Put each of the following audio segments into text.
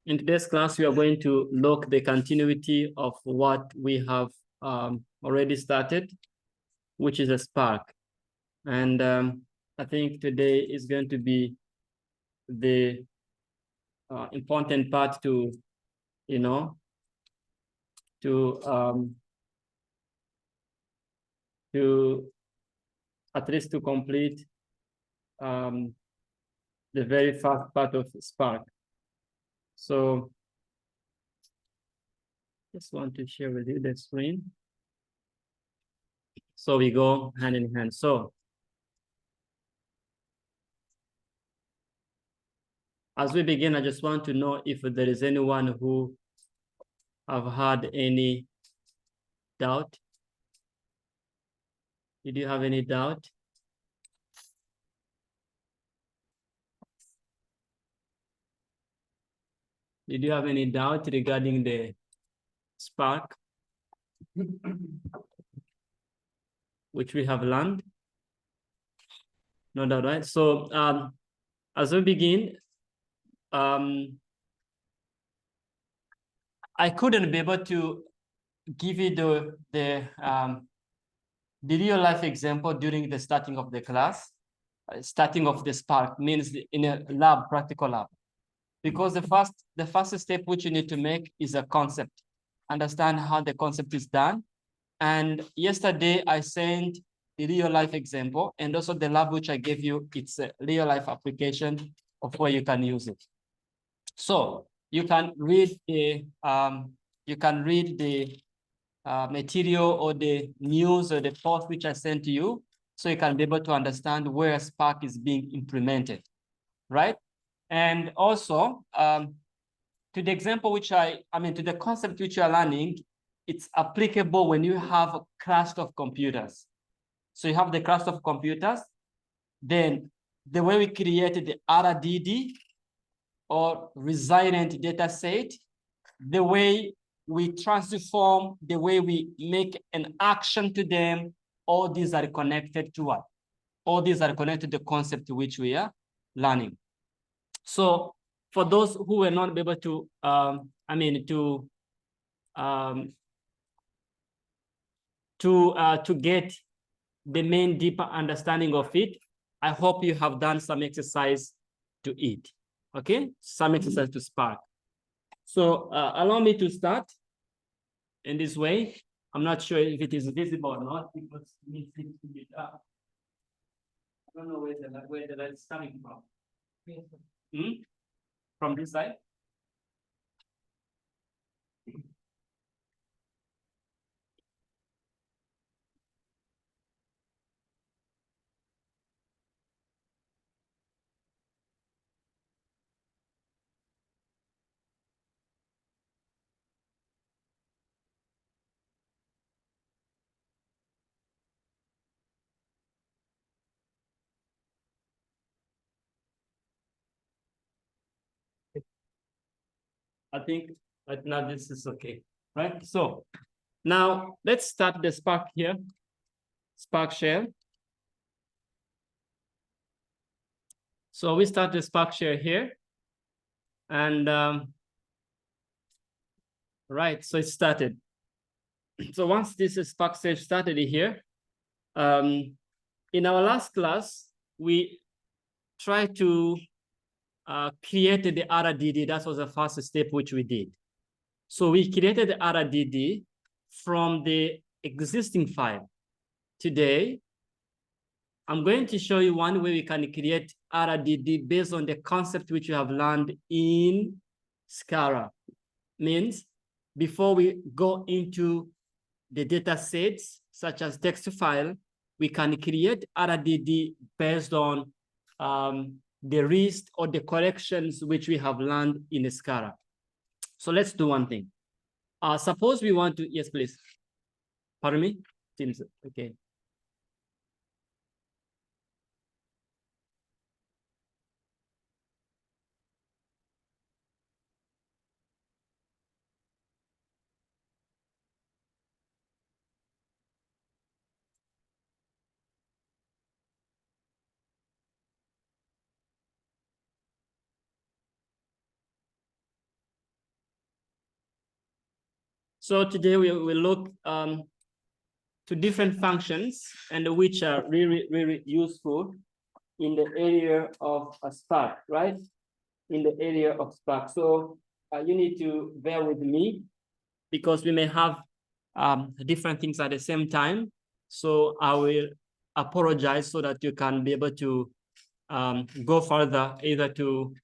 In today's class, we are going to look the continuity of what we have already started, which is a Spark. And I think today is going to be the important part to, to at least to complete the very first part of Spark. So just want to share with you the screen. So we go hand in hand. So as we begin, I just want to know if there is anyone who have had any doubt. Did you have any doubt? Did you have any doubt regarding the Spark, which we have learned? No doubt, right? So as we begin, I couldn't be able to give you the real life example during the starting of the class. Starting of the Spark means in a lab, practical lab. Because the first step which you need to make is a concept. Understand how the concept is done. And yesterday I sent the real life example, and also the lab which I gave you, it's a real life application of where you can use it. So you can read the material or the news or the post which I sent to you, so you can be able to understand where Spark is being implemented, right? And also, to the example which to the concept which you are learning, it's applicable when you have a cluster of computers. So you have the cluster of computers, then the way we created the RDD or resilient data set, the way we transform, the way we make an action to them, all these are connected to what? All these are connected to the concept which we are learning. So for those who were not able to, to get the main deeper understanding of it, I hope you have done some exercise to it. Okay, some exercise to Spark. So allow me to start in this way. I'm not sure if it is visible or not because it needs to be up. I don't know where the light is coming from. From this side? I think right now this is okay, right? So now let's start the Spark here, Spark share. So we start the Spark share here, and right, so it started. So once this Spark share started here, in our last class, we tried to create the RDD. That was the first step which we did. So we created the RDD from the existing file. Today, I'm going to show you one way we can create RDD based on the concept which you have learned in Scala. Means before we go into the data sets, such as text file, we can create RDD based on the list or the collections which we have learned in Scala. So let's do one thing. Suppose we want to, yes, please. Pardon me? Seems okay. So today we will look to different functions and which are really, really useful in the area of a Spark, right? In the area of Spark. So you need to bear with me because we may have different things at the same time. So I will apologize so that you can be able to go further, either to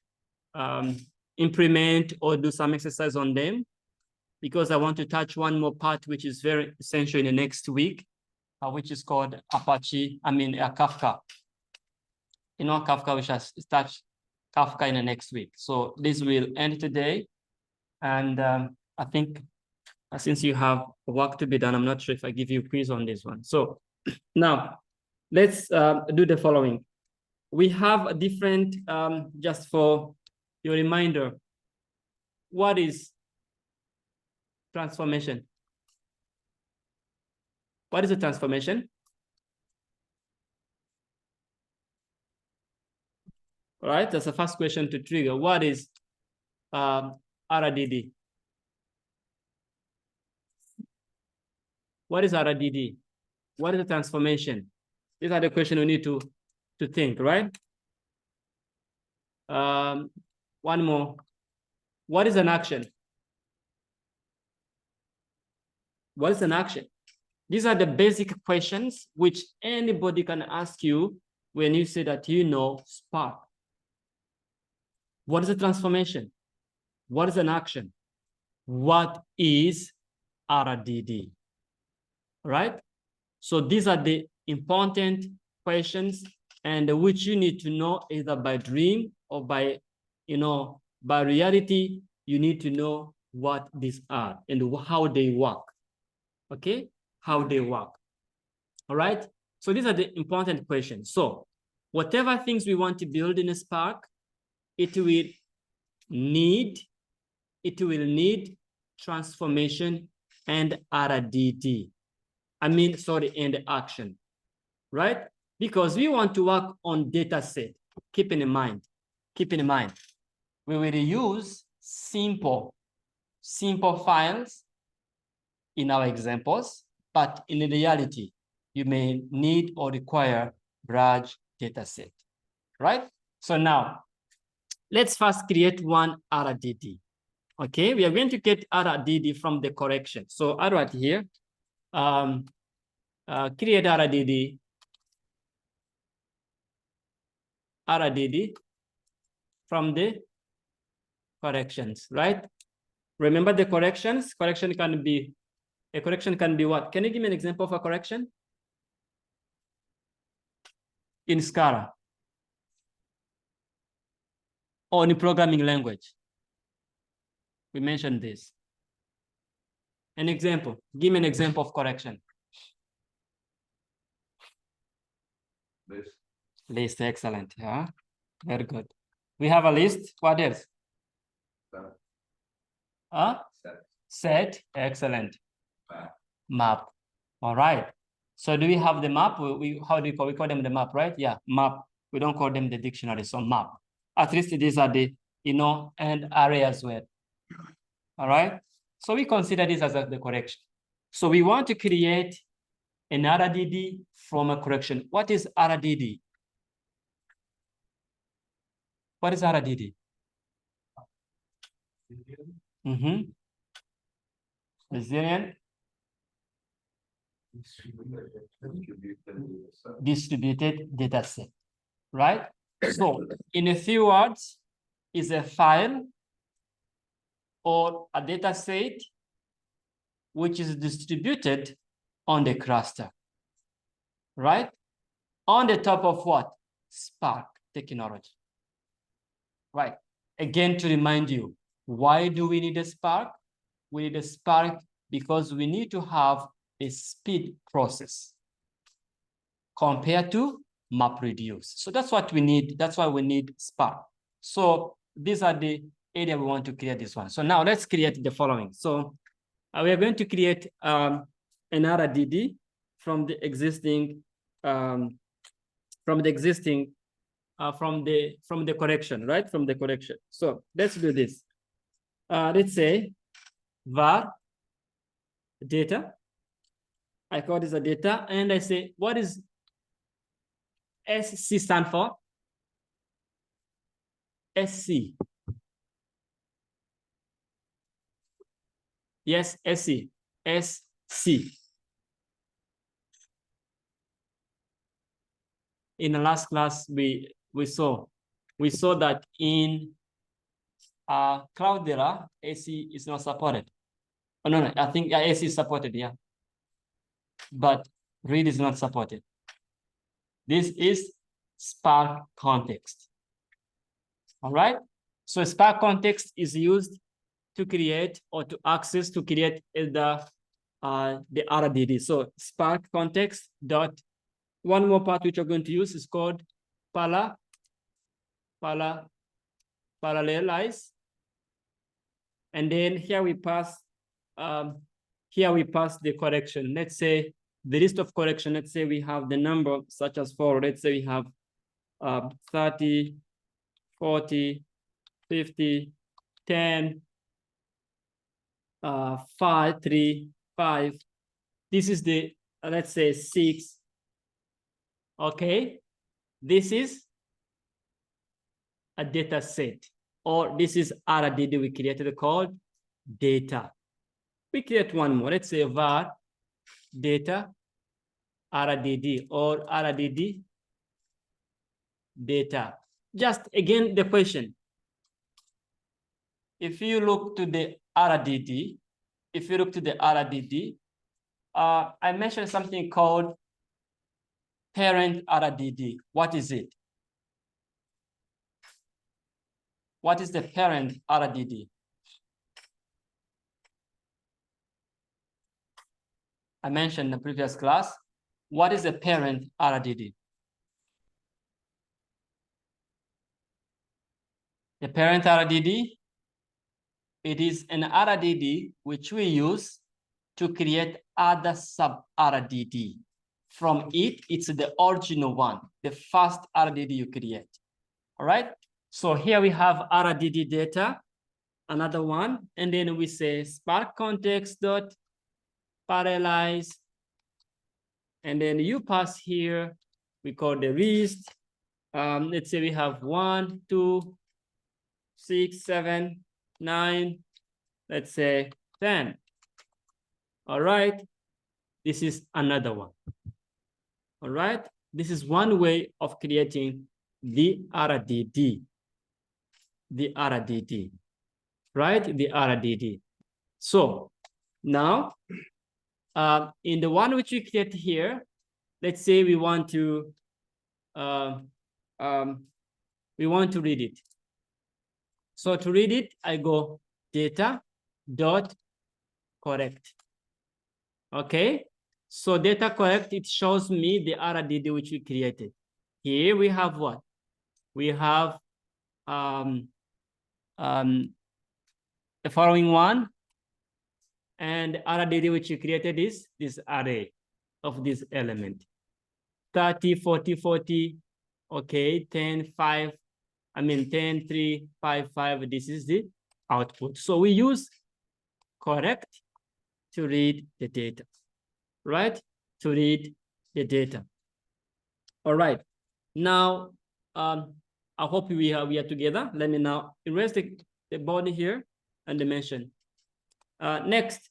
implement or do some exercise on them, because I want to touch one more part, which is very essential in the next week, which is called Kafka. You know, Kafka, we shall touch Kafka in the next week. So this will end today. And I think since you have work to be done, I'm not sure if I give you a quiz on this one. So now let's do the following. We have a different, just for your reminder, what is transformation? What is a transformation? All right, that's the first question to trigger. What is RDD? What is RDD? What is a transformation? These are the questions we need to think, right? One more. What is an action? What is an action? These are the basic questions which anybody can ask you when you say that you know Spark. What is a transformation? What is an action? What is RDD? Right? So these are the important questions and which you need to know either by dream or by, by reality. You need to know what these are and how they work. Okay? How they work. All right? So these are the important questions. So whatever things we want to build in a Spark, it will need transformation and RDD. And action, right? Because we want to work on data set. Keep in mind, we will use simple files in our examples, but in reality, you may need or require large data set, right? So now, let's first create one RDD. Okay, we are going to get RDD from the correction. So I'll write here, create RDD from the corrections, right? Remember the corrections? A correction can be what? Can you give me an example of a correction? In Scala or in programming language? We mentioned this. An example. Give me an example of correction. List, excellent. Yeah, very good. We have a list. What else? Set, excellent. Map. All right. So do we have the map? How do we call them the map, right? Yeah, map. We don't call them the dictionary, so map. At least these are the, and array as well. All right. So we consider this as the correction. So we want to create an RDD from a correction. What is RDD? What is RDD? Resilient. Distributed data set, right? So in a few words, is a file or a data set which is distributed on the cluster, right? On the top of what? Spark technology, right? Again, to remind you, why do we need a Spark? We need a Spark because we need to have a speed process compared to MapReduce. So that's what we need. That's why we need Spark. So these are the area we want to create this one. So now let's create the following. So we are going to create an RDD from the existing correction, right? From the correction. So let's do this. Let's say var data. I call this a data, and I say, what is SC stand for? SC. Yes, SC. SC. In the last class, we saw that in Cloudera, AC is not supported. Oh, no, I think AC is supported, yeah. But read is not supported. This is Spark context. All right. So Spark context is used to create or to access to create the RDD. So Spark context dot. One more part which we're going to use is called parallelize. And then here we pass the correction. Let's say the list of correction. Let's say we have the number such as 4. Let's say we have 30, 40, 50, 10, 5, 3, 5. This is the, let's say 6. Okay. This is a data set, or this is RDD we created called data. We create one more. Let's say var data RDD or RDD data. Just again, the question. If you look to the RDD, I mentioned something called parent RDD. What is it? What is the parent RDD? I mentioned in the previous class. What is the parent RDD? The parent RDD, it is an RDD which we use to create other sub-RDD. From it, it's the original one, the first RDD you create. All right? So here we have RDD data, another one, and then we say Spark context dot parallelize, and then you pass here, we call the list. Let's say we have 1, 2, 6, 7, 9, let's say 10. All right, this is another one. All right, this is one way of creating the RDD. The RDD, right? The RDD. So now, in the one which we create here, let's say we want to read it. So to read it, I go data dot correct. Okay. So data correct, it shows me the RDD which we created. Here we have what? We have the following one, and RDD which we created is this array of this element. 30, 40, 40, okay, 10, 5, 10, 3, 5, 5, this is the output. So we use correct to read the data, right? To read the data. All right. Now, I hope we are together. Let me now erase the body here and dimension. Next,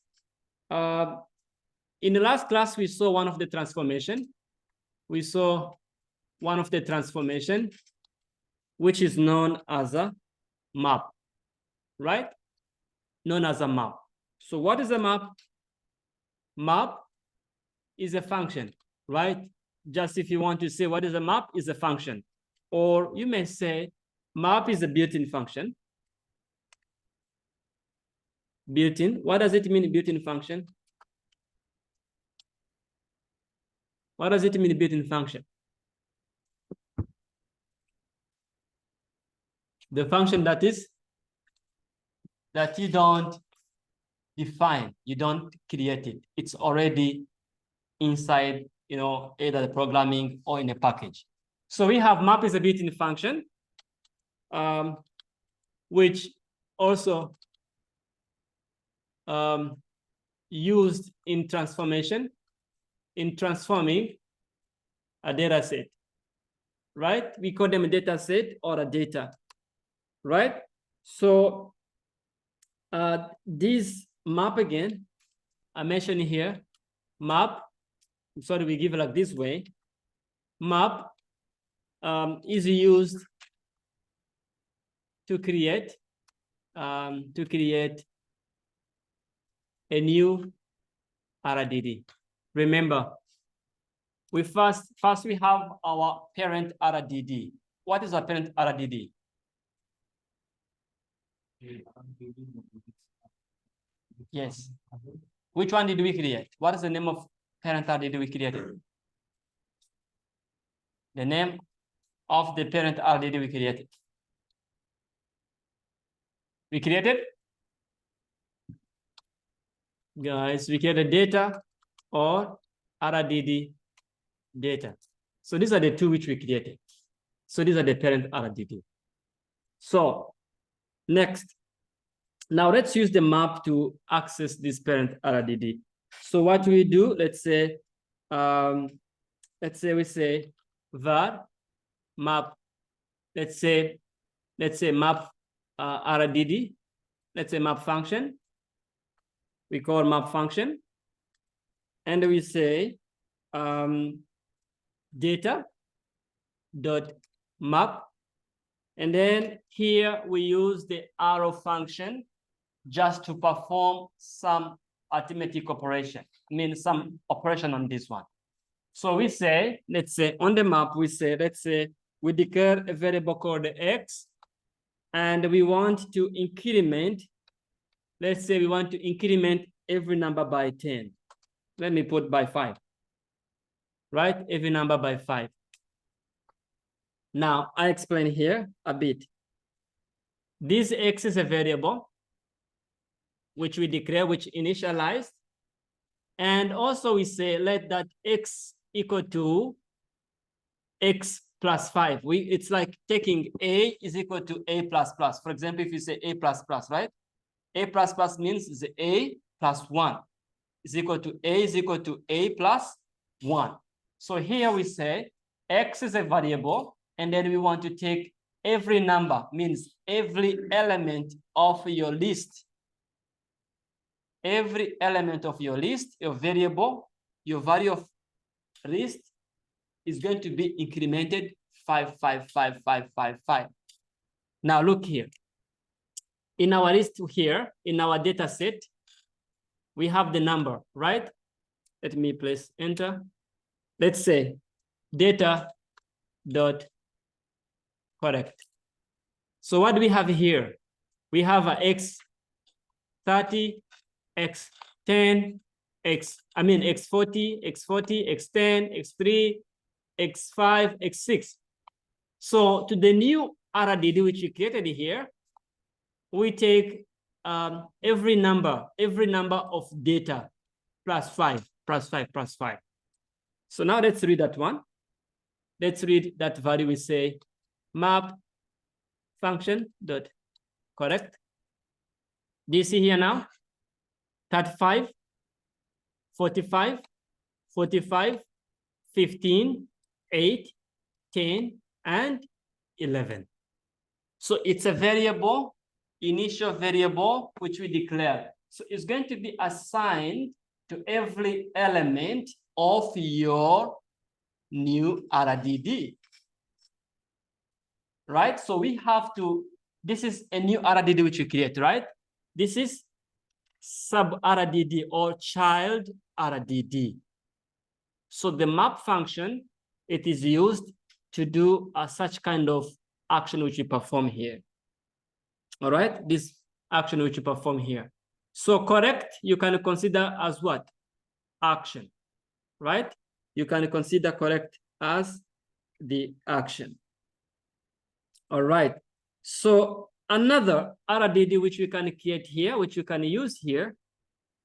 in the last class, we saw one of the transformation. We saw one of the transformation, which is known as a map, right? Known as a map. So what is a map? Map is a function, right? Just if you want to say what is a map, is a function. Or you may say map is a built-in function. Built-in, what does it mean, built-in function? What does it mean, built-in function? The function that you don't define, you don't create it. It's already inside, either the programming or in a package. So we have map is a built-in function, which also used in transforming a data set, right? We call them a data set or a data, right? So this map again, I mentioned here, map, sorry, we give it like this way. Map is used to create a new RDD. Remember, we first we have our parent RDD. What is our parent RDD? Yes. Which one did we create? What is the name of parent RDD we created? The name of the parent RDD we created. We created? Guys, we created data or RDD data. So these are the two which we created. So these are the parent RDD. So next, now let's use the map to access this parent RDD. So what we do, let's say we say var map, let's say map RDD, let's say map function. We call map function, and we say data dot map, and then here we use the arrow function just to perform some arithmetic operation. I mean some operation on this one. So we say, let's say on the map, we say, let's say we declare a variable called x, and we want to increment, let's say we want to increment every number by 10. Let me put by 5, right? Every number by 5. Now, I explain here a bit. This x is a variable which we declare, which initialized. And also we say, let that x equal to x plus 5. It's like taking a is equal to a plus plus. For example, if you say a plus plus, right? A plus plus means is a plus 1 is equal to a plus 1. So here we say x is a variable, and then we want to take every number, means every element of your list. Every element of your list, your variable, your value of list is going to be incremented 5, 5, 5, 5, 5, 5. Now look here. In our list here, in our data set, we have the number, right? Let me press enter. Let's say data dot correct. So what do we have here? We have a x30, x10, x40, x40, x10, x3, x5, x6. So to the new RDD which we created here, we take every number of data plus 5, plus 5, plus 5. So now let's read that one. Let's read that value. We say map function dot correct. Do you see here now? 35, 45, 45, 15, 8, 10, and 11. So it's a variable, initial variable, which we declare. So it's going to be assigned to every element of your new RDD. Right? So we have to, this is a new RDD which we create, right? This is sub RDD or child RDD. So the map function, it is used to do such kind of action which we perform here. All right, this action which you perform here. So correct, you can consider as what? Action, right? You can consider correct as the action. All right, so another RDD which we can create here, which you can use here,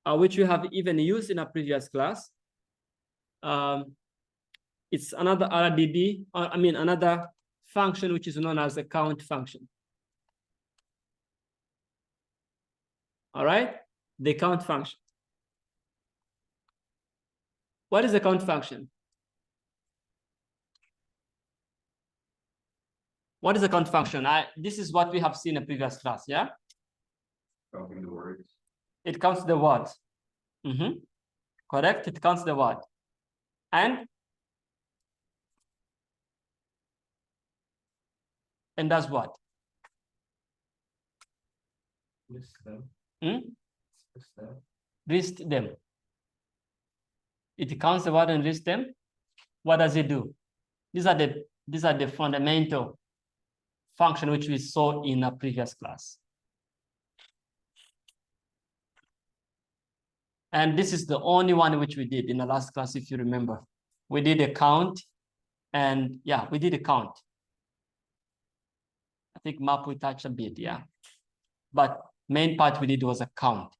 which we have even used in a previous class. It's another RDD, or I mean another function which is known as a count function. All right, the count function. What is the count function? What is the count function? This is what we have seen in previous class, yeah? Counting the words. It counts the words. Correct? It counts the word. And does what? List them. List them. List them. It counts the word and lists them. What does it do? These are the fundamental function which we saw in a previous class. And this is the only one which we did in the last class, if you remember. We did a count, and yeah, we did a count. I think map we touched a bit, yeah. But main part we did was a count.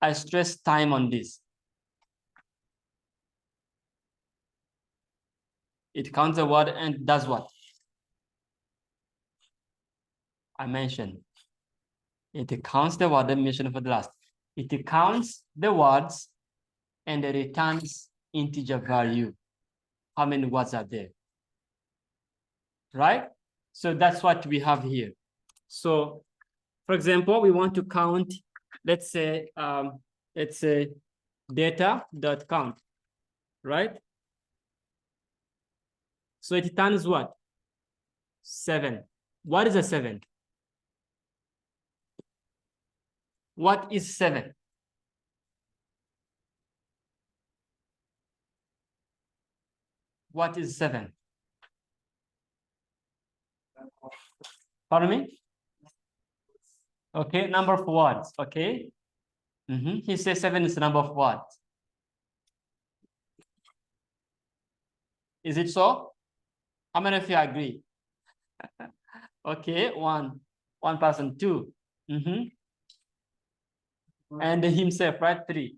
I stress time on this. It counts the word and does what? I mentioned. It counts the word I mentioned for the last. It counts the words and it returns integer value. How many words are there? Right? So that's what we have here. So, for example, we want to count, let's say data.count, right? So it returns what? 7. What is a 7? What is 7? What is 7? Pardon me? Okay, number of words. Okay. He says 7 is the number of words. Is it so? How many of you agree? Okay, one person, 2. And himself, right? 3.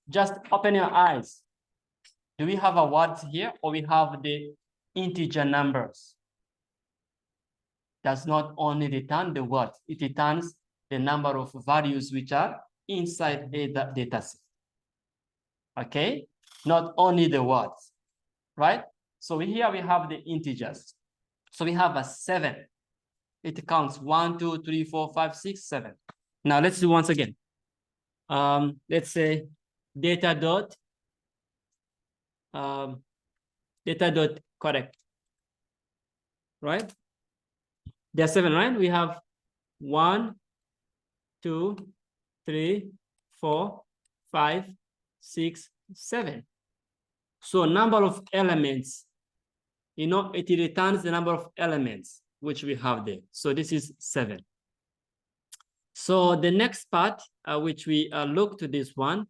Just open your eyes. Do we have a words here, or we have the integer numbers? Does not only return the words, it returns the number of values which are inside a data set. Okay, not only the words, right? So here we have the integers. So we have a 7. It counts 1, 2, 3, 4, 5, 6, 7. Now let's do once again. Let's say data dot correct, right? There are 7, right? We have 1, 2, 3, 4, 5, 6, 7. So number of elements, it returns the number of elements which we have there. So this is 7. So the next part, which we look to this one,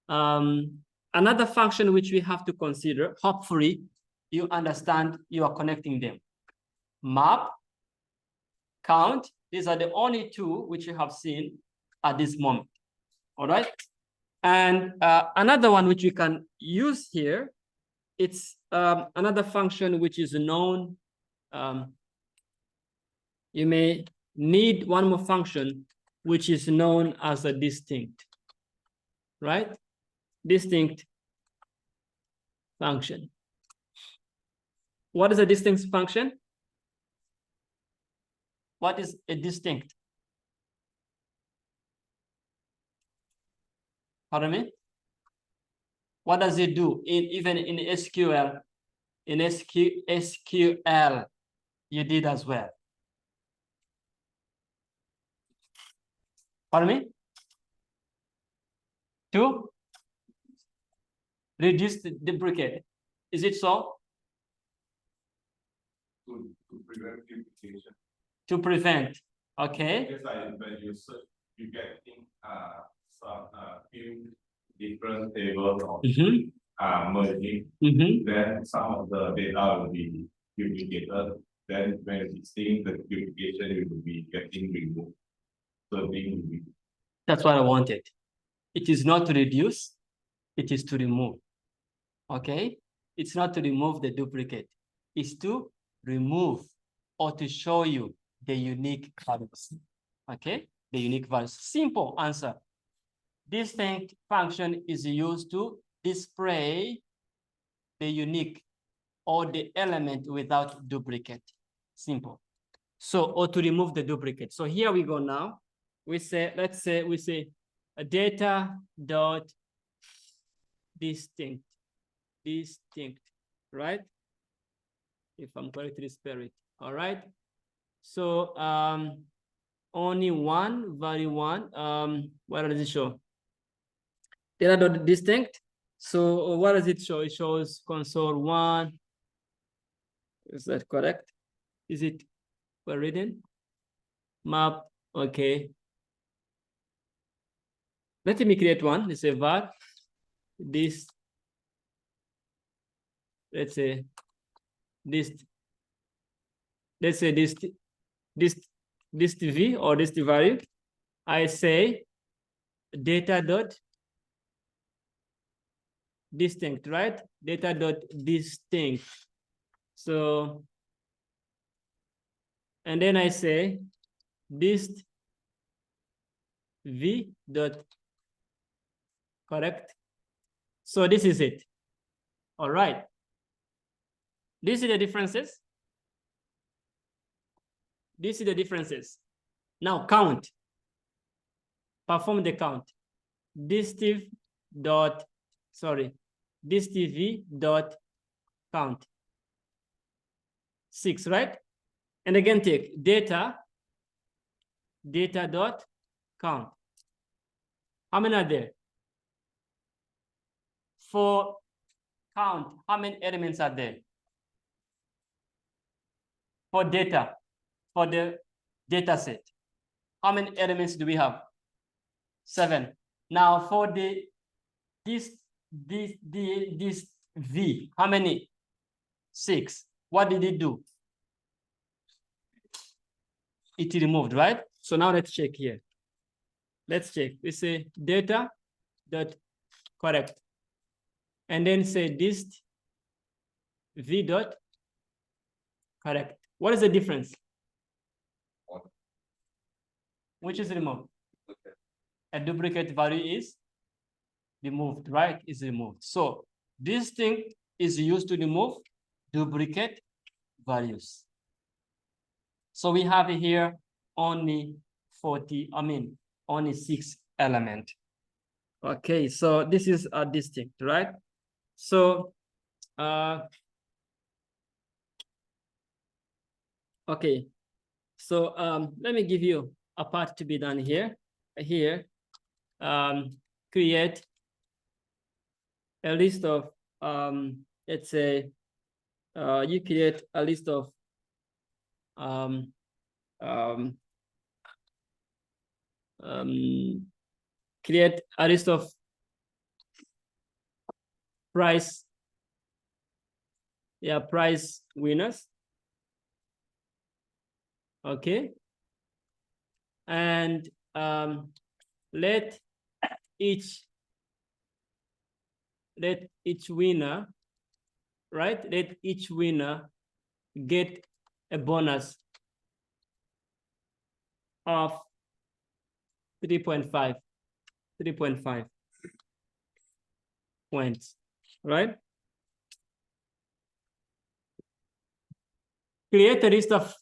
another function which we have to consider, hopefully you understand, you are connecting them. Map, count, these are the only 2 which you have seen at this moment. All right. And another one which we can use here, it's another function which is known. You may need one more function which is known as a distinct, right? Distinct function. What is a distinct function? What is a distinct? Pardon me? What does it do? Even in SQL, in SQL, you did as well. Pardon me? To reduce the duplicate. Is it so? To prevent duplication. To prevent. Okay. Because when you search, you get some few different tables of merging. Then some of the data will be duplicated. Then when it's seeing the duplication, it will be getting removed. So that's what I wanted. It is not to reduce, it is to remove. Okay? It's not to remove the duplicate. It's to remove or to show you the unique values. Okay? The unique values. Simple answer. Distinct function is used to display the unique or the element without duplicate. Simple. So, or to remove the duplicate. So here we go now. We say, let's say we say a data dot distinct, right? If I'm correctly spell it. All right. So only one value one. What does it show? Data dot distinct. So what does it show? It shows console one. Is that correct? Is it well written? Map. Okay. Let me create one. Let's say var this. Let's say this. Let's say this TV or this value. I say data dot distinct, right? Data dot distinct. So, and then I say dist v dot correct. So this is it. All right. This is the differences. This is the differences. Now count. Perform the count. Distiv dot, sorry, distv dot count. 6, right? And again, take data dot count. How many are there? For count, how many elements are there? For data, for the data set, how many elements do we have? 7. Now for this V, how many? 6. What did it do? It removed, right? So now let's check here. Let's check. We say data dot correct. And then say dist v dot correct. What is the difference? Which is removed? Okay. A duplicate value is removed, right? Is removed. So this thing is used to remove duplicate values. So we have here only only 6 elements. Okay, so this is a distinct, right? So okay, so let me give you a part to be done here. Here, create a list of let's say you create a list of create a list of prize winners. Okay, and let each winner, right? Let each winner get a bonus of 3.5 points, right? Create a list of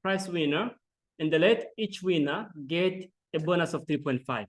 prize winner, and let each winner get a bonus of 3.5.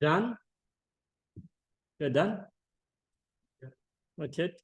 Done? You're done? That's it.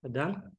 You're done?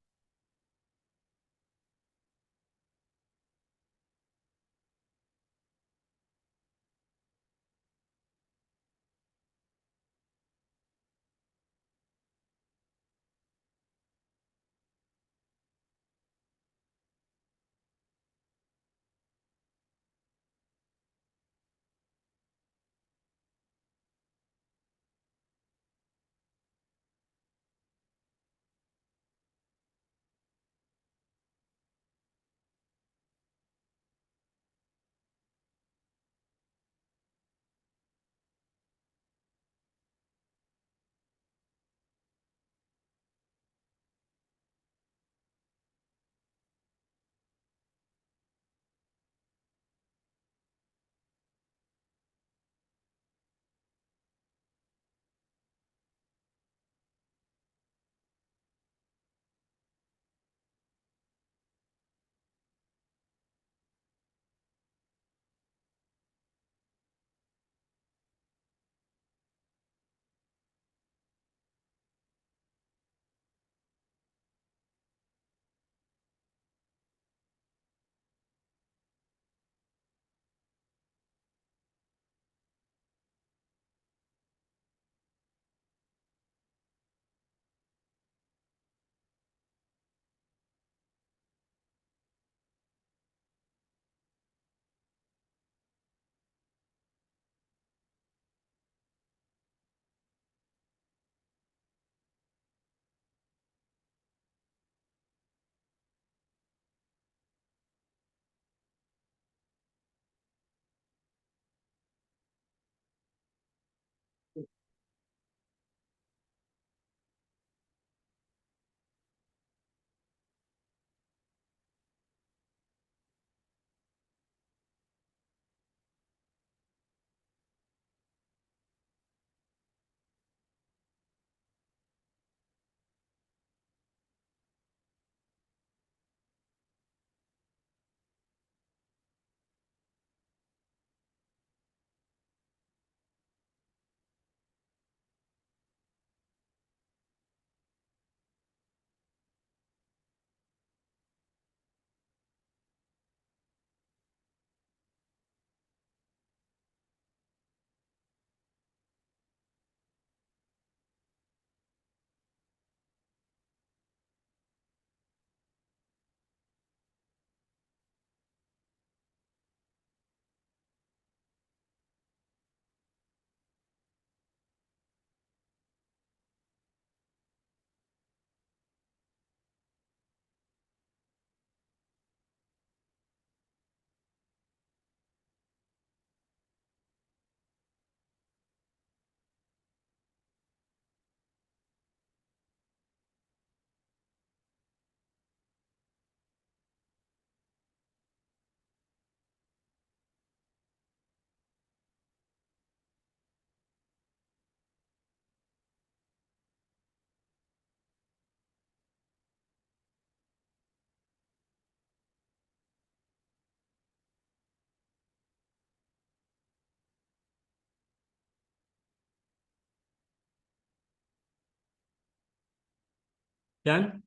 Done?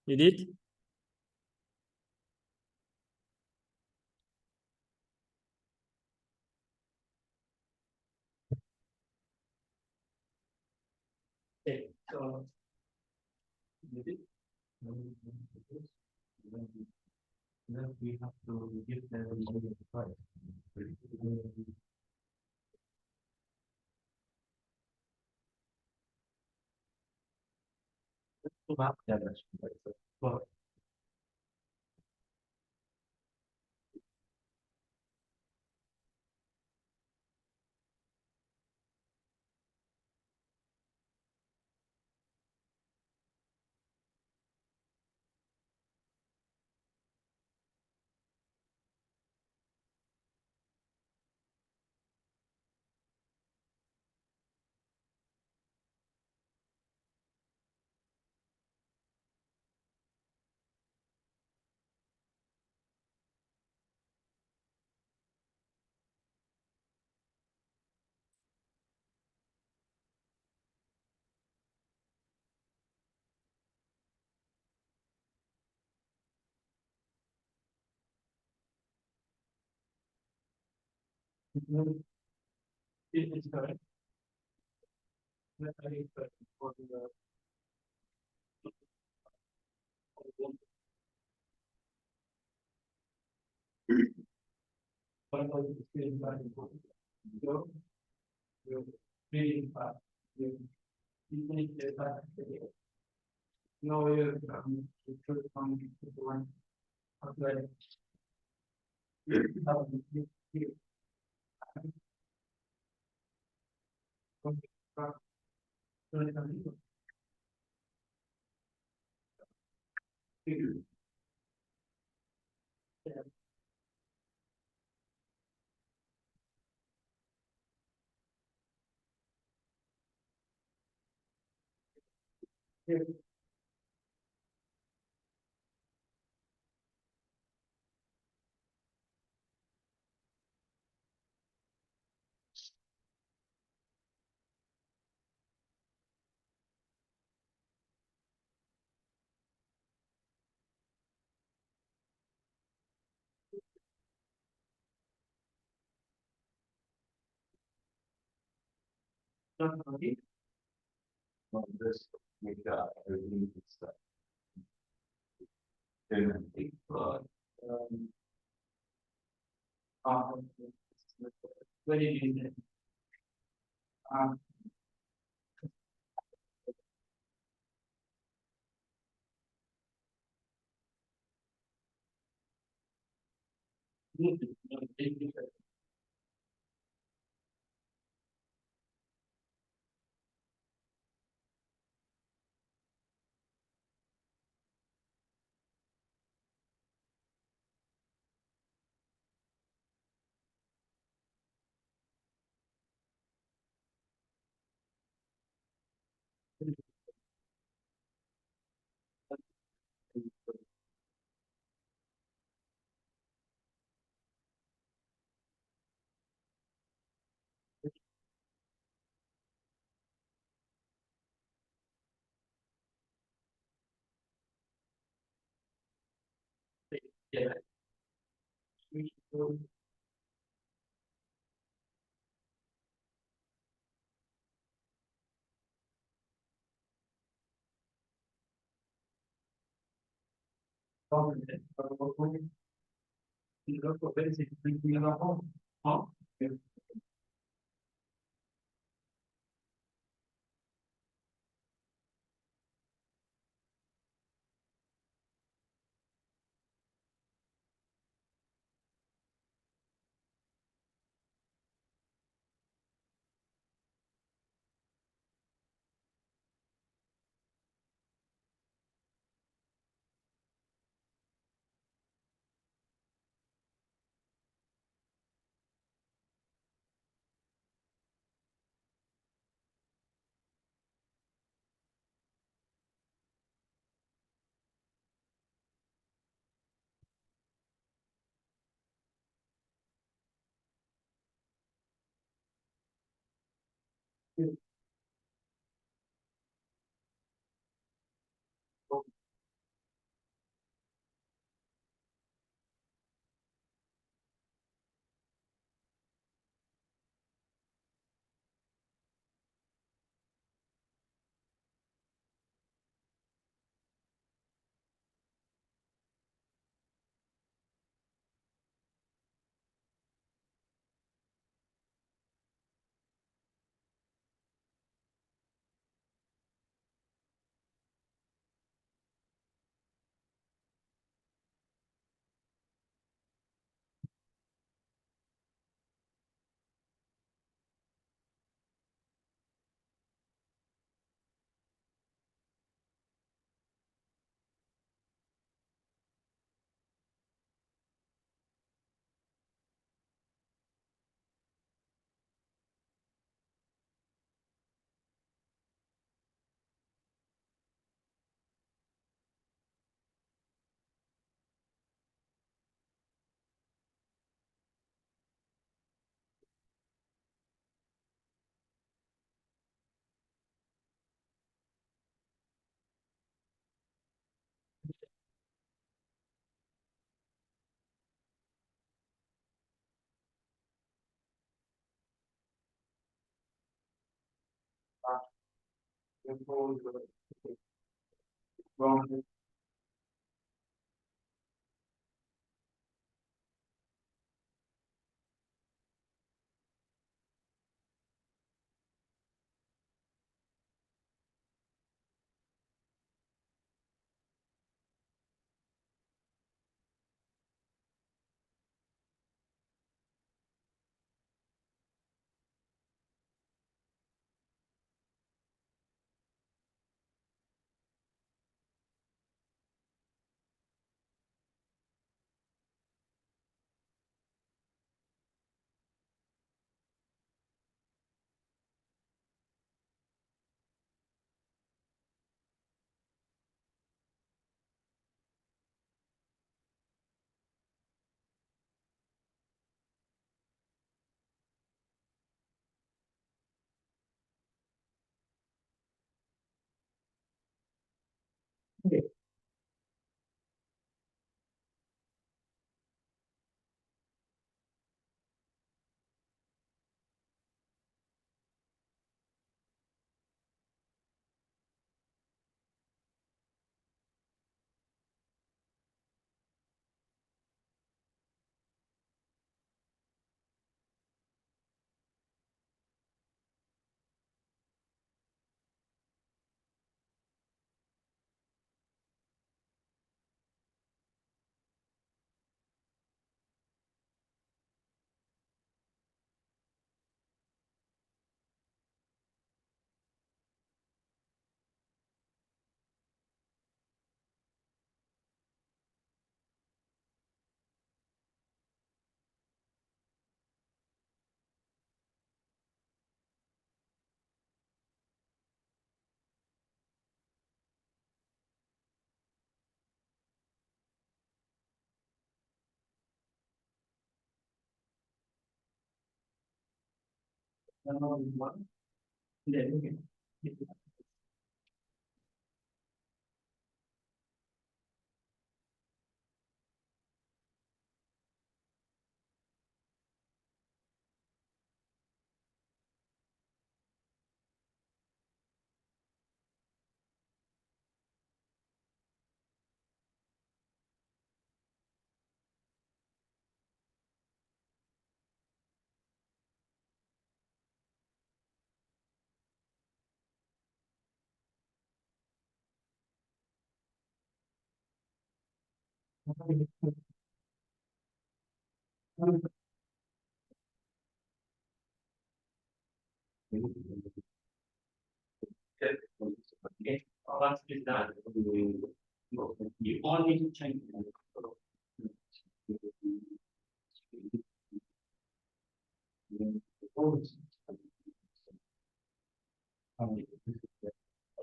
You did? Okay, so you did? Then we have to give them a price. Well, it is correct. For the one of the experience that is important. You're reading fast. You need to back. No, you should come to the one. Okay. This make everything is then very easy. Yeah. Okay, once it's done, you only change.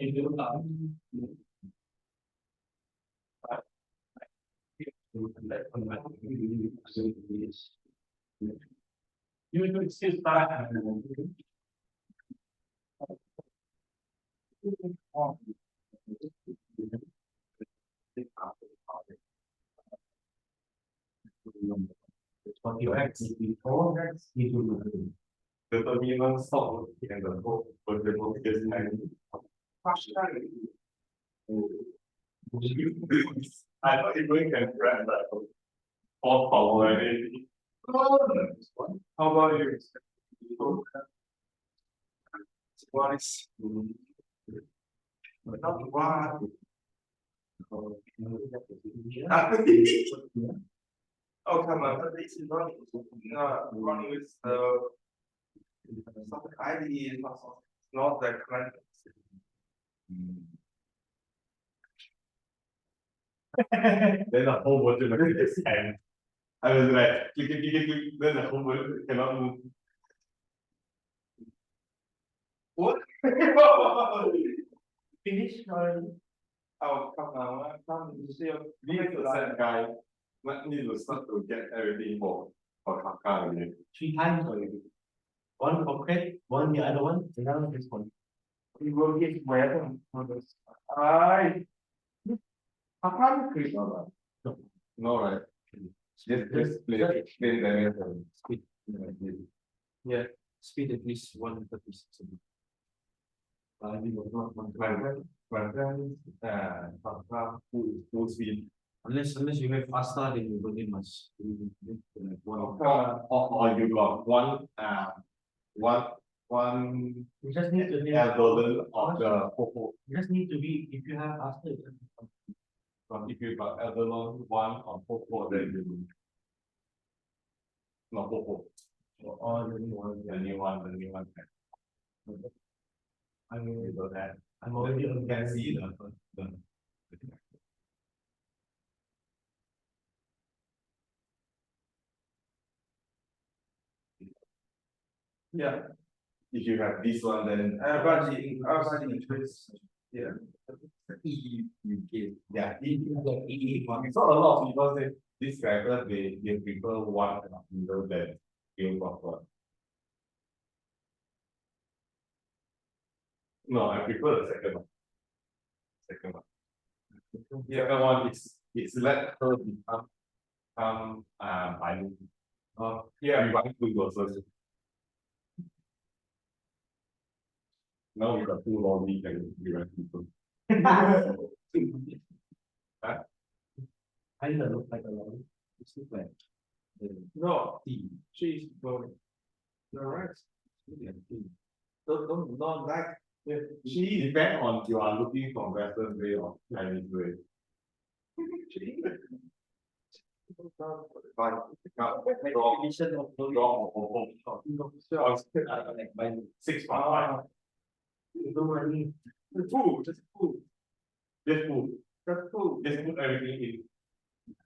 If you you could still start. What you actually before that, it will be. The terminal song and the whole is I thought you going to grab that all power already. How about you? Twice. Not one. Oh, come on, but this is running with something ID is not that correct. Then the whole button of this hand. I was like, click, click, click, click, then the whole button cannot move. What? Finish Oh, come on, come to see the same guy. Let me to start to get everything for Kafka again. 3 times only. One for credit, one the other one, the other this one. We will get wherever for this. I can't create all no right. Just play the speed. Yeah, speed at least 136. My friend, full speed. Unless you have faster, then you don't need much. You need like one. Or you got one You just need to be. algorithm of the Popo. You just need to be. If you have faster, you can. If you got algorithm one on Popo, then you not Popo. Or the new one. The new one. I mean, You got that. I'm already You on can the. see the yeah. If you have this one, then Everybody interest. yeah. UK. Yeah, so a lot of people say this character they prefer one hero than game of one. No, I prefer the second one. Second one. Second one is let her become violent. Yeah, one to go first. Now we got two lobby and we run people. I don't look like a lot. It's look like. No, she's going. You're right. Don't like. She depends on you are looking for Western way or Chinese way. Definition of like by 6.5. no money. Food, just food. Just food. Just food. Just put everything in.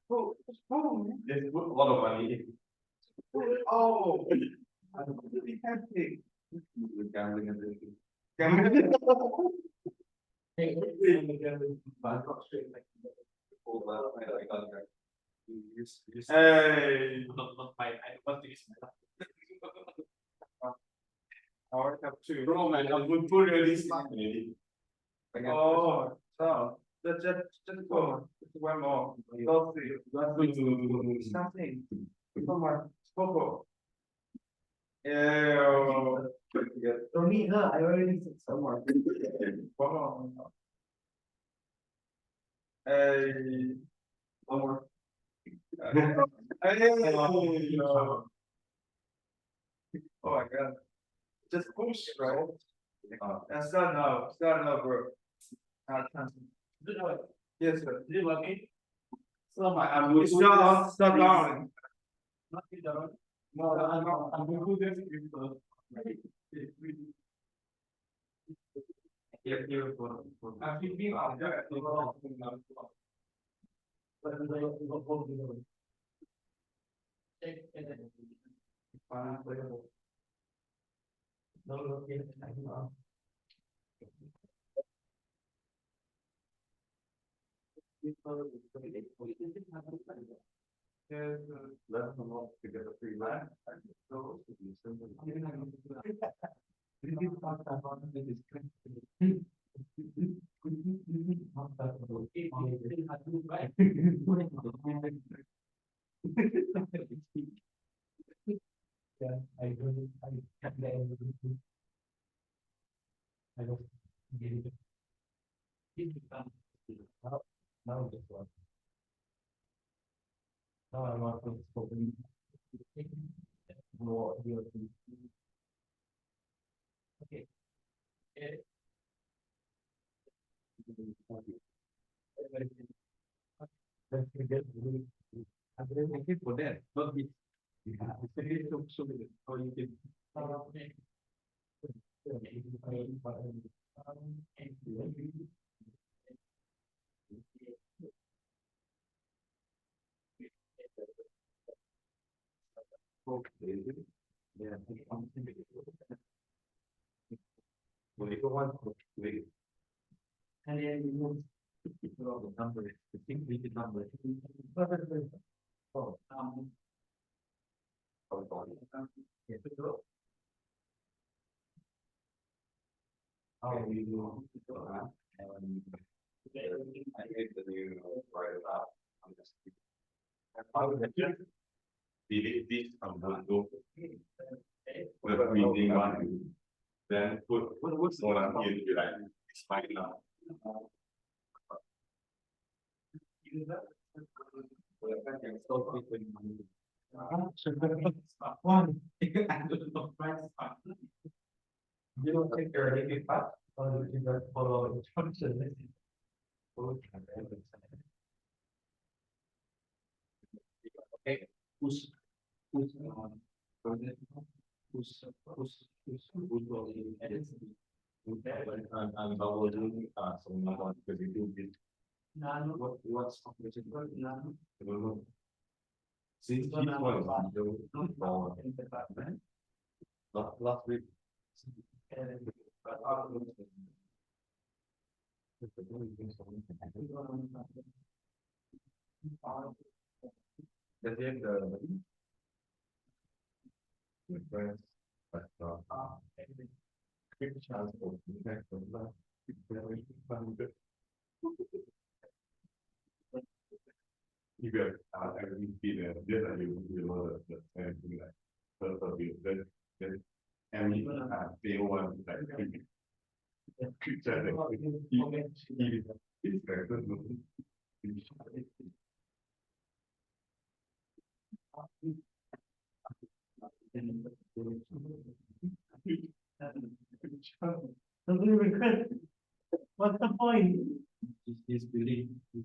Food. Just put a lot of money in. Oh, I'm really happy. Gambling and drinking. Gambling. Hey. I already have two. Bro, man, I'm going to put really stuck already. Oh, so just go. Just one more. Go see. Something. Come on. Go. Yeah. Don't need her. I already said someone. One more. Hey. One more. Hey. Oh my God. Just push, bro. And start now, bro. Yes, sir. So Start down. Not be down. No, I'm going to do this with I'm thinking of that. Let them know to get a free land. Yeah, I don't get it. Now this one. Now I want to open. More here. Okay. Let's get I'm going to make it for that. Not this. So how you can. Okay. Yeah. And then you move the number, the single-digit number. Oh, yes. How we do I hate the new right about. I'm just. Delete this from the book. The reading one. then put what's the one here you like it's fine now. One. You don't take your naked part, or you just follow instructions. Okay, push on. Push on. And downloading some number because you do it. What's since this one is last week. Does he have the friends but quick chance of impact on that? You got every feeder, just like you know the same thing like first of you, then every day one like quick chat like he's very good. What's the point? He's building the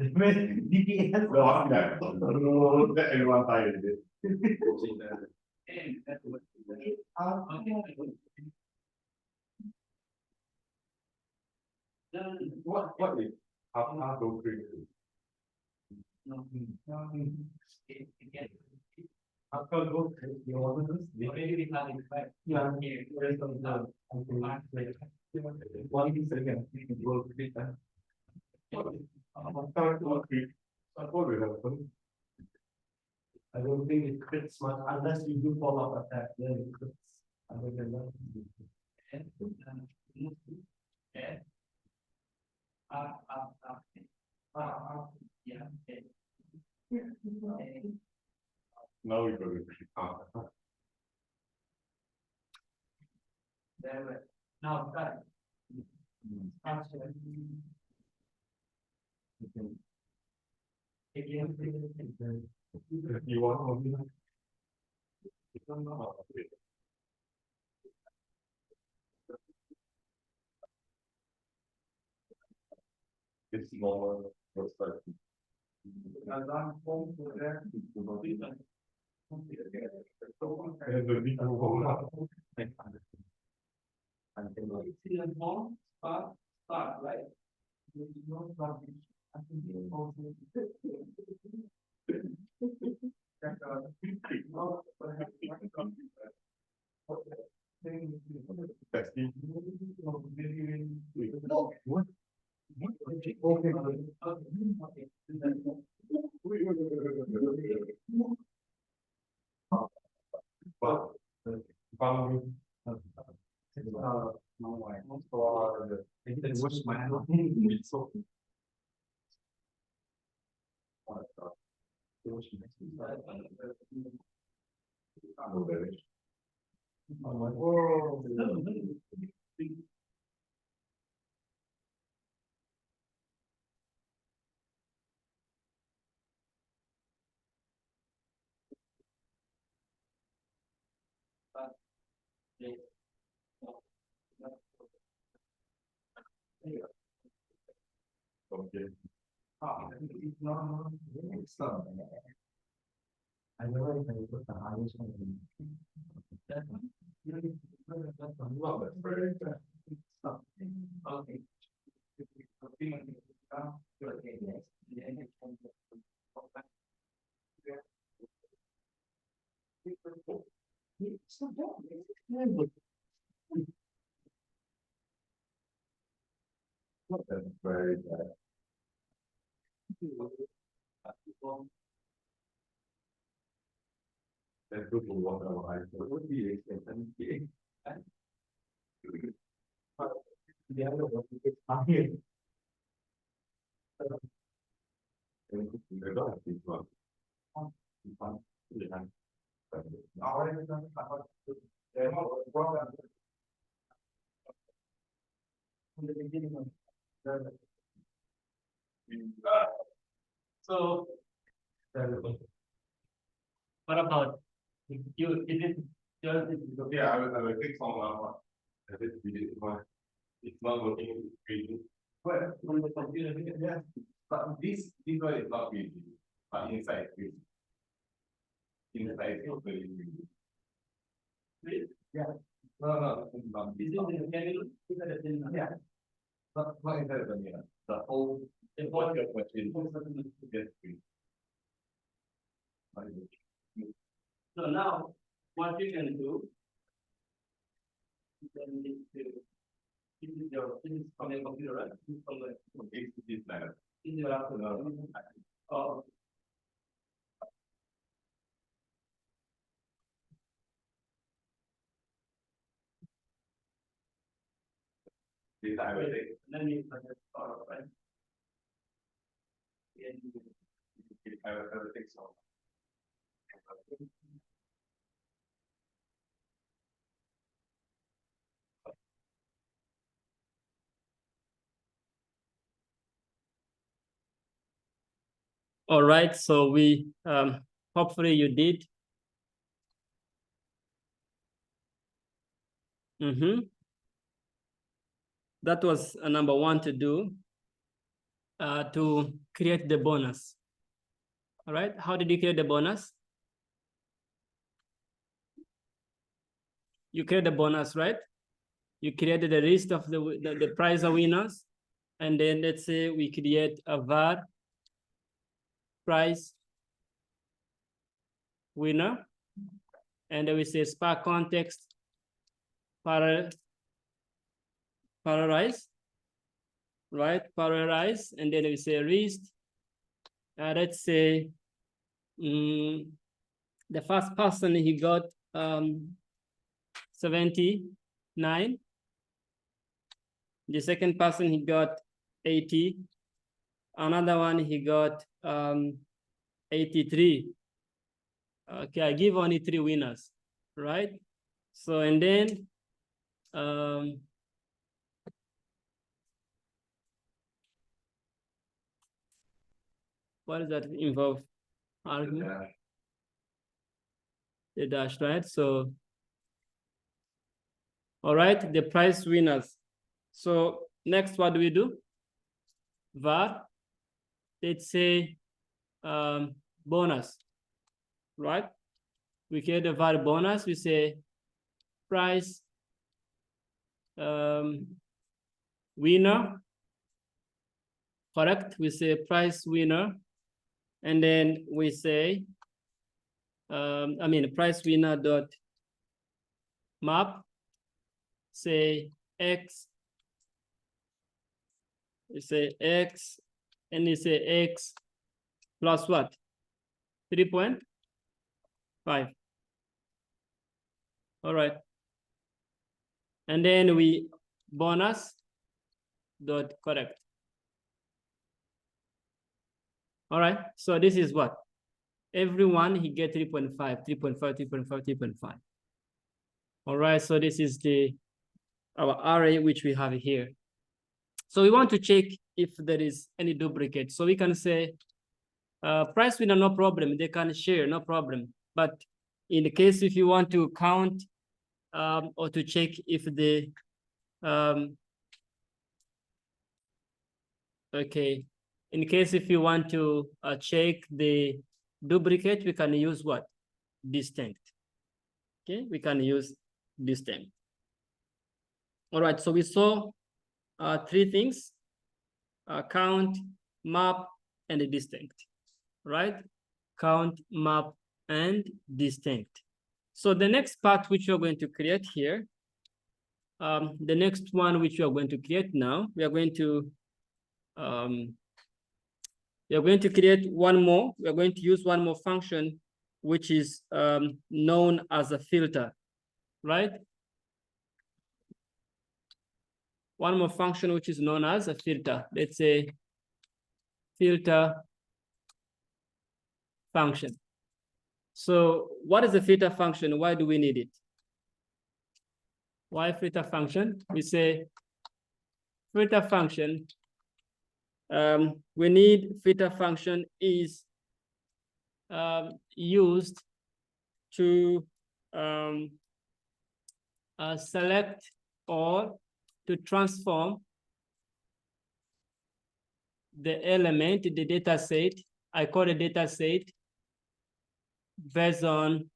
DPS. No, I'm not. No, let everyone tired it. What is half to three? After go, you want to yeah, rest of the one second, go quick. After two, three. What will happen? I don't think it fits much unless you do follow up attack, then it fits. Other than that. Now we go to three. Now, start. You want to it's normal. What's that? And the big Start, right? What? Okay. I never even put the highest one. Okay. That's very bad. That's good for what our eyes would be expensive. The other one is higher. They don't have these ones. from the beginning of the. So, what about you? Is it just? Yeah, I will click on one. It's not working. Well, on the computer, Yeah, but this one is not really, but inside is. Inside is very yeah. No, not Is it in the terminal? Is it in the? Yeah. Not inside the mirror. The whole. The What whole- your question is. So now, what you can do, you can need to, this is from the computer, right? This is from the, It's like. this is your laptop. Oh. This I will take. Let me put it forward, right? I will take some. All right, so we hopefully you did. That was number one to do, to create the bonus. All right, how did you create the bonus? You create the bonus, right? You created the list of the prize winners, and then let's say we create a var prize winner, and then we say spark context parallelize, right? Parallelize, and then we say list. Let's say the first person, he got 79. The second person, he got 80. Another one, he got 83. Okay, I give only 3 winners, right? So, and then what does that involve? Argument? The dash, right? So, all right, the prize winners. So next, what do we do? var, let's say bonus, right? We create a var bonus, we say prize winner, correct? We say prize winner, and then we say, prize winner dot map, say x, we say x, and we say x plus what? 3.5. All right. And then we bonus dot correct. All right. So this is what? Everyone, he get 3.5, 3.5, 3.5, 3.5. All right. So this is our array which we have here. So we want to check if there is any duplicate. So we can say price winner, no problem. They can share, no problem. But in the case if you want to count or to check if the okay, in case if you want to check the duplicate, we can use what? Distinct. Okay, we can use distinct. All right, so we saw 3 things: count, map, and distinct. Right? Count, map, and distinct. So the next part which we're going to create here, the next one which we are going to create now, we are going to create one more. We are going to use one more function, which is known as a filter, right? One more function which is known as a filter. Let's say filter function. So what is the filter function? Why do we need it? Why filter function? We say filter function, we need filter function is used to select or to transform the element, the data set. I call the data set based on,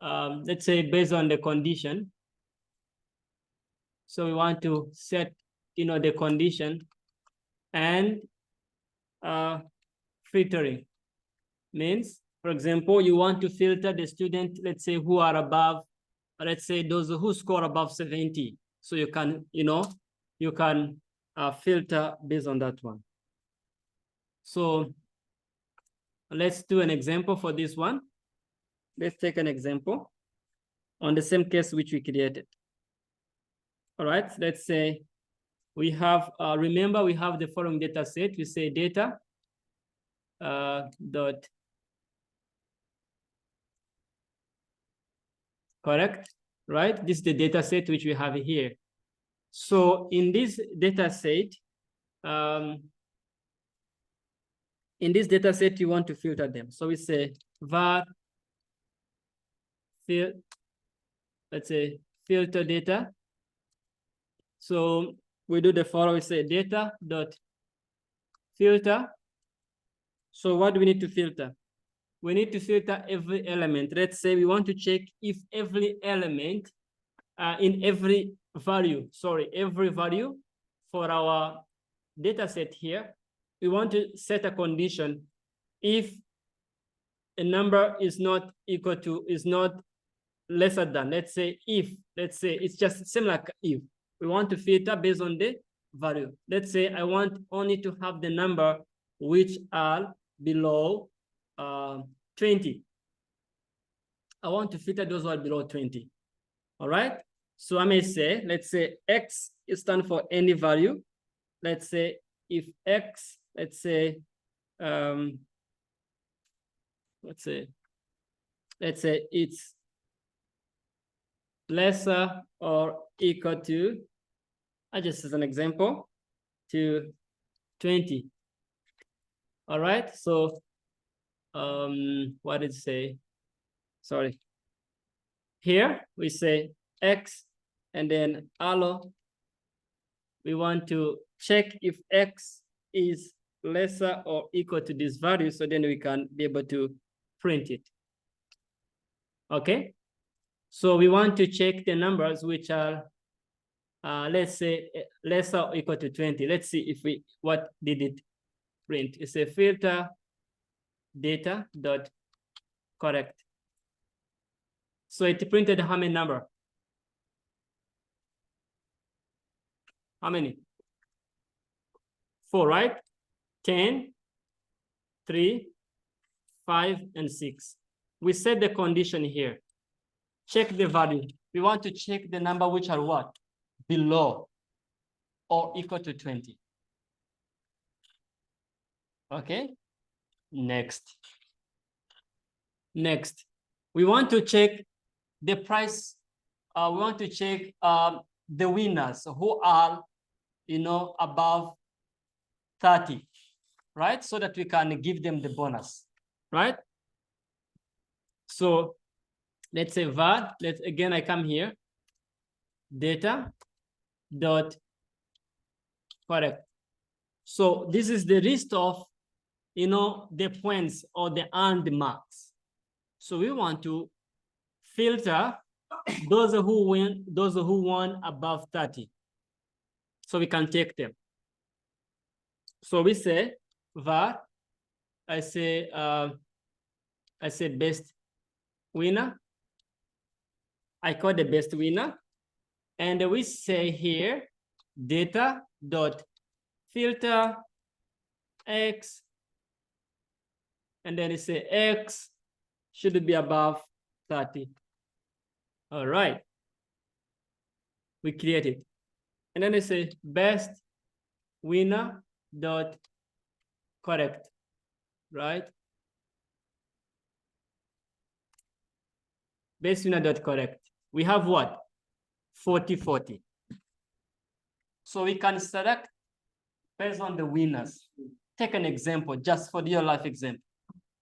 let's say, based on the condition. So we want to set, the condition, and filtering means, for example, you want to filter the student, let's say, who are above, let's say those who score above 70. So you can, you can filter based on that one. So let's do an example for this one. Let's take an example on the same case which we created. All right, let's say we have, remember we have the following data set. We say data dot correct, right? This is the data set which we have here. So in this data set, you want to filter them. So we say var, let's say filter data. So we do the following, say data dot filter. So what do we need to filter? We need to filter every element. Let's say we want to check if every element in every value for our data set here, we want to set a condition if a number is not equal to, is not lesser than, let's say it's just same like if. We want to filter based on the value. Let's say I want only to have the number which are below 20. I want to filter those who are below 20. All right. So I may say, let's say X stands for any value. Let's say if X, let's say it's lesser or equal to, I just as an example, to 20. All right. So what did it say? Sorry. Here we say X and then allo. We want to check if X is lesser or equal to this value, so then we can be able to print it. Okay. So we want to check the numbers which are, let's say, lesser or equal to 20. Let's see if what did it print. It's a filter data dot correct. So it printed how many number? How many? 4, right? 10, 3, 5, and 6. We set the condition here. Check the value. We want to check the number which are what? Below or equal to 20. Okay. Next. We want to check the price. We want to check the winners who are, above 30, right? So that we can give them the bonus, right? So let's say var, again, I come here, data dot correct. So this is the list of, the points or the earned marks. So we want to filter those who won above 30. So we can take them. So we say var, I say best winner. I call the best winner. And we say here data dot filter X, and then it say X should be above 30. All right. We create it. And then I say best winner dot correct, right? Best winner dot correct. We have what? 40, 40. So we can select based on the winners. Take an example, just for real life example.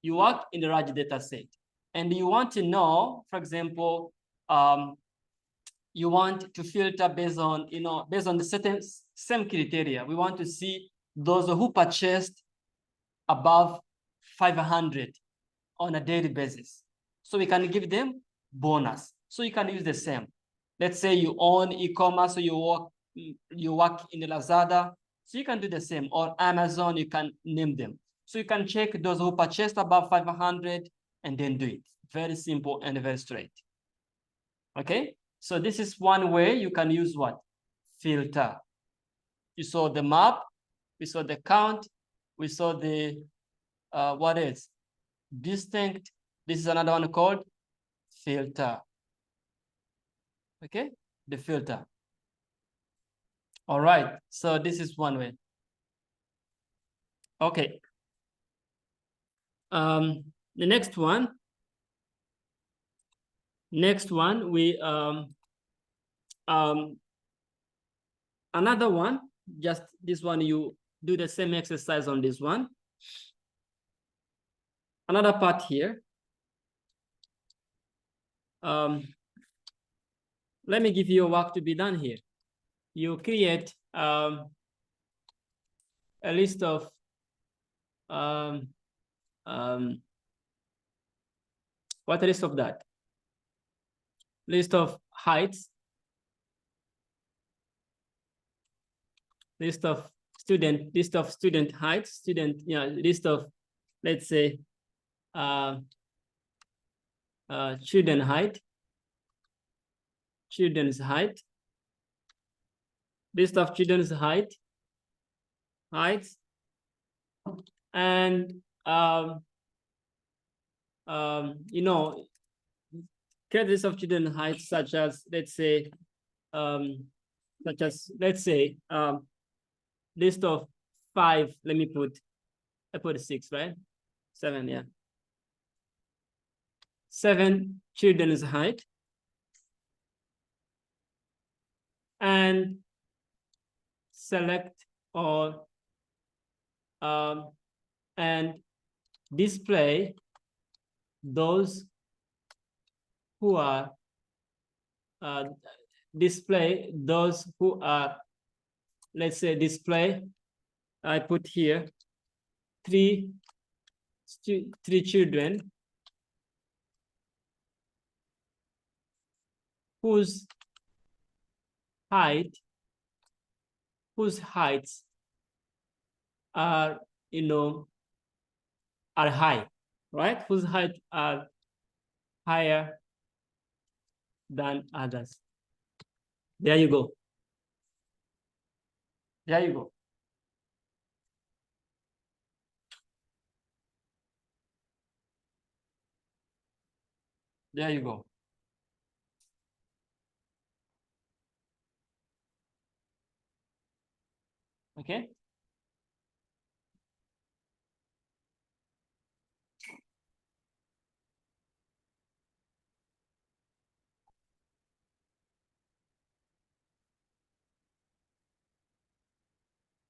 You work in a large data set and you want to know, for example, you want to filter based on, based on the certain same criteria. We want to see those who purchased above 500 on a daily basis. So we can give them bonus. So you can use the same. Let's say you own e-commerce, so you work in Lazada, so you can do the same, or Amazon, you can name them. So you can check those who purchased above 500 and then do it. Very simple and very straight. Okay, so this is one way you can use what? Filter. You saw the map, we saw the count, we saw the, what else? Distinct. This is another one called filter. Okay, the filter. All right, so this is one way. Okay. The next one. We another one, just this one, you do the same exercise on this one. Another part here. Let me give you a work to be done here. You create a list of what list of that? List of heights, list of student heights, list of, let's say, children's height, list of children's heights, and create list of children's heights, such as, let's say, list of 5. I put 6, right? 7, yeah. 7 children's height, and select all and display those who are let's say, display. I put here 3 children whose heights are high, right? Whose height are higher than others. There you go. There you go. There you go. Okay.